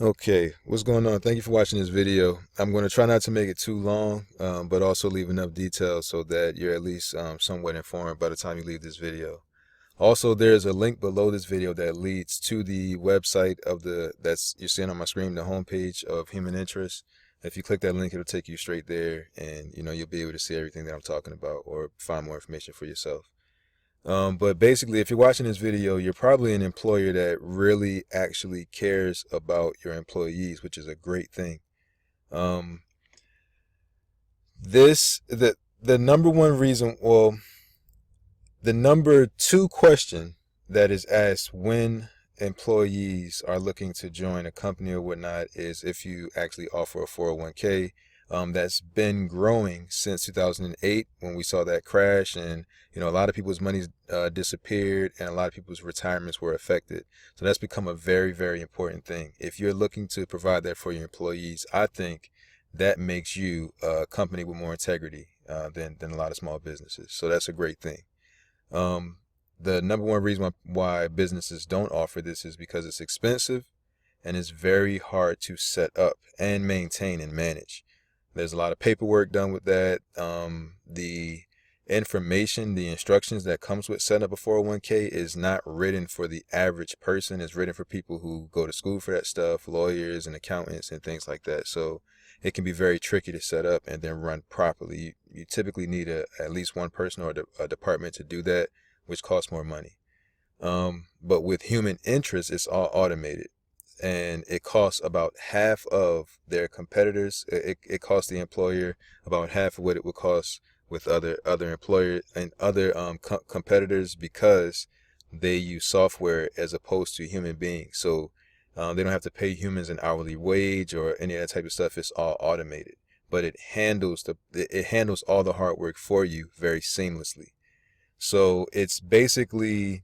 Okay, what's going on? Thank you for watching this video. I'm going to try not to make it too long, but also leave enough details so that you're at least somewhat informed by the time you leave this video. Also, there's a link below this video that leads to the website of that's you're seeing on my screen, the homepage of Human Interest. If you click that link, it'll take you straight there, and you'll be able to see everything that I'm talking about or find more information for yourself. But basically, if you're watching this video, you're probably an employer that really actually cares about your employees, which is a great thing. Um, the number one reason, well, the number two question that is asked when employees are looking to join a company or whatnot is if you actually offer a 401k. That's been growing since 2008 when we saw that crash, and a lot of people's money disappeared and a lot of people's retirements were affected. So that's become a very, very important thing. If you're looking to provide that for your employees, I think that makes you a company with more integrity than a lot of small businesses. So that's a great thing. The number one reason why businesses don't offer this is because it's expensive and it's very hard to set up and maintain and manage. There's a lot of paperwork done with that. The information, the instructions that comes with setting up a 401k is not written for the average person. It's written for people who go to school for that stuff, lawyers and accountants and things like that. So it can be very tricky to set up and then run properly. You typically need at least one person or a department to do that, which costs more money. But with Human Interest, it's all automated, and it costs about half of their competitors. It costs the employer about half of what it would cost with other employers and other competitors, because they use software as opposed to human beings. So they don't have to pay humans an hourly wage or any of that type of stuff. It's all automated, but it handles all the hard work for you very seamlessly. So it's basically,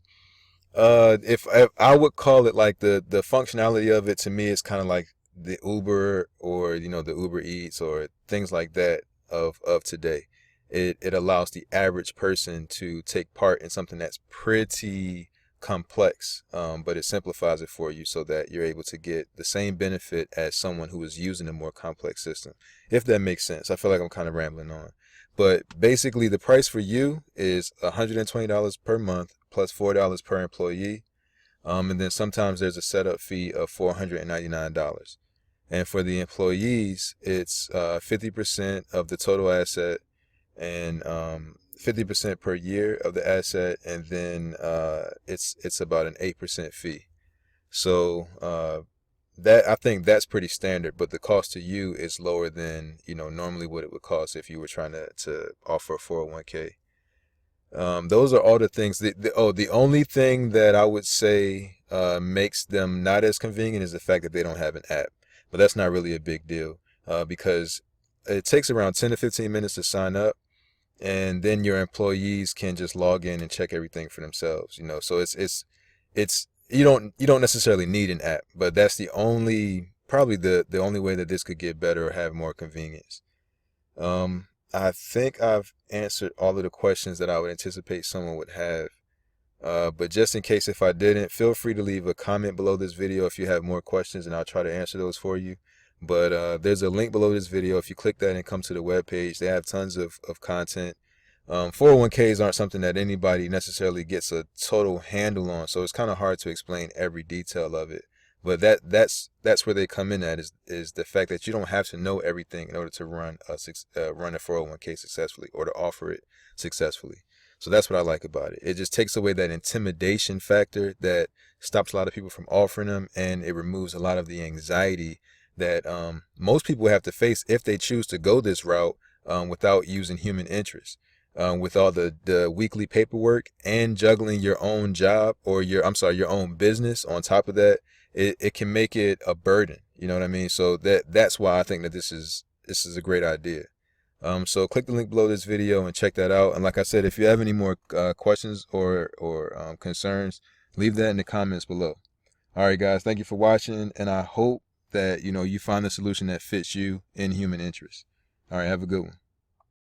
if I would call it, like, the functionality of it to me is kind of like the Uber, or the Uber Eats or things like that of today. It allows the average person to take part in something that's pretty complex, but it simplifies it for you so that you're able to get the same benefit as someone who is using a more complex system, if that makes sense. I feel like I'm kind of rambling on. But basically, the price for you is $120 per month plus $4 per employee. And then sometimes there's a setup fee of $499. And for the employees, it's 50% of the total asset, and 50% per year of the asset, and then it's about an 8% fee. So that, I think that's pretty standard, but the cost to you is lower than normally what it would cost if you were trying to offer a 401k. Those are all the things. The only thing that I would say makes them not as convenient is the fact that they don't have an app. But that's not really a big deal, because it takes around 10 to 15 minutes to sign up, and then your employees can just log in and check everything for themselves. So it's you don't necessarily need an app, but that's probably the only way that this could get better or have more convenience. I think I've answered all of the questions that I would anticipate someone would have. But just in case if I didn't, feel free to leave a comment below this video if you have more questions, and I'll try to answer those for you. But there's a link below this video. If you click that and come to the web page, they have tons of content. 401ks aren't something that anybody necessarily gets a total handle on, so it's kind of hard to explain every detail of it. But that's where they come in at, is the fact that you don't have to know everything in order to run a 401k successfully, or to offer it successfully. So that's what I like about it. It just takes away that intimidation factor that stops a lot of people from offering them, and it removes a lot of the anxiety that most people have to face if they choose to go this route without using Human Interest. With all the weekly paperwork and juggling your own job, or your own business on top of that, it can make it a burden. You know what I mean? So that's why I think that this is a great idea. So click the link below this video and check that out. And like I said, if you have any more questions or concerns, leave that in the comments below. All right, guys, thank you for watching, and I hope that you find the solution that fits you in Human Interest. All right, have a good one.